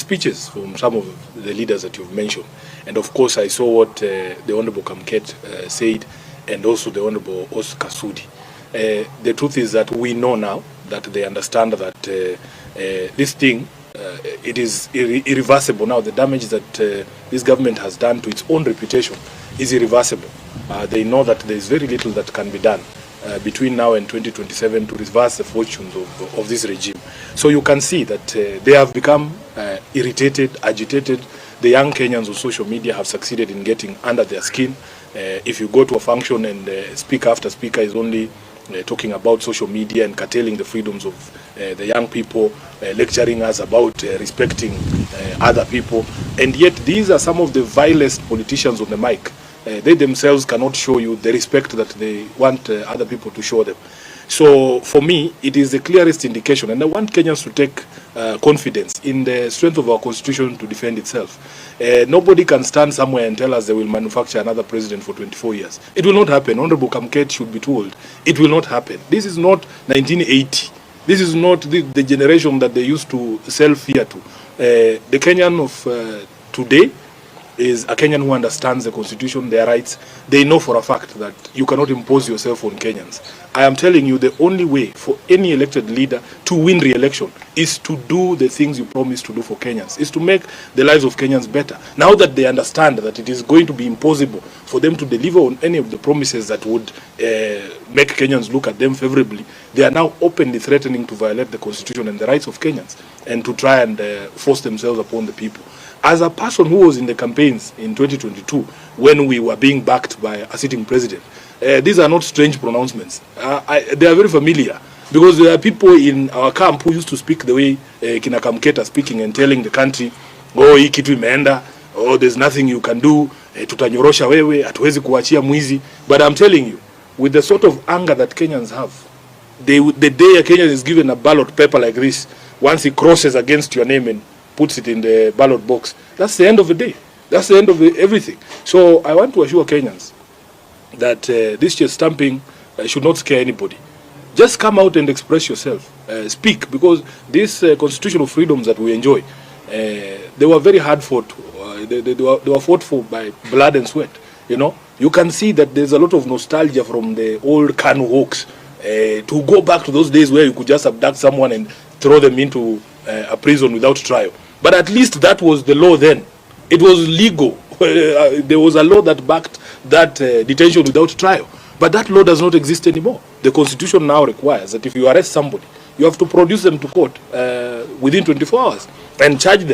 speeches from some of the leaders that you've mentioned. And of course, I saw what the Honorable Kamket said, and also the Honorable Oscar Sudi. The truth is that we know now that they understand that this thing, it is irreversible now. The damage that this government has done to its own reputation is irreversible. They know that there is very little that can be done between now and 2027 to reverse the fortunes of this regime. So you can see that they have become irritated, agitated. The young Kenyans on social media have succeeded in getting under their skin. If you go to a function and speaker after speaker is only talking about social media and curtailing the freedoms of the young people, lecturing us about respecting other people, and yet these are some of the vilest politicians on the mic. They themselves cannot show you the respect that they want other people to show them. So for me, it is the clearest indication, and I want Kenyans to take confidence in the strength of our constitution to defend itself. Nobody can stand somewhere and tell us they will manufacture another president for 24 years. It will not happen. Honorable Kamket should be told. It will not happen. This is not 1980. This is not the generation that they used to sell fear to. The Kenyan of today is a Kenyan who understands the constitution, their rights. They know for a fact that you cannot impose yourself on Kenyans. I am telling you, the only way for any elected leader to win re-election is to do the things you promise to do for Kenyans, is to make the lives of Kenyans better. Now that they understand that it is going to be impossible for them to deliver on any of the promises that would make Kenyans look at them favorably, they are now openly threatening to violate the constitution and the rights of Kenyans and to try and force themselves upon the people. As a person who was in the campaigns in 2022, when we were being backed by a sitting president, these are not strange pronouncements. They are very familiar, because there are people in our camp who used to speak the way Kina Kamketa speaking and telling the country, oh, hii kitu imeenda, oh, there's nothing you can do, tutanyorosha wewe, hatuwezi kuachia mwizi. But I'm telling you, with the sort of anger that Kenyans have, the day a Kenyan is given a ballot paper like this, once he crosses against your name and puts it in the ballot box, that's the end of the day. That's the end of everything. So I want to assure Kenyans that this chest stamping should not scare anybody. Just come out and express yourself. Speak, because these constitutional freedoms that we enjoy, they were very hard fought. They were fought for by blood and sweat. You know, you can see that there's a lot of nostalgia from the old Kanu Hawks to go back to those days where you could just abduct someone and throw them into a prison without trial. But at least that was the law then. It was legal. There was a law that backed that detention without trial. But that law does not exist anymore. The constitution now requires that if you arrest somebody, you have to produce them to court within 24 hours and charge them.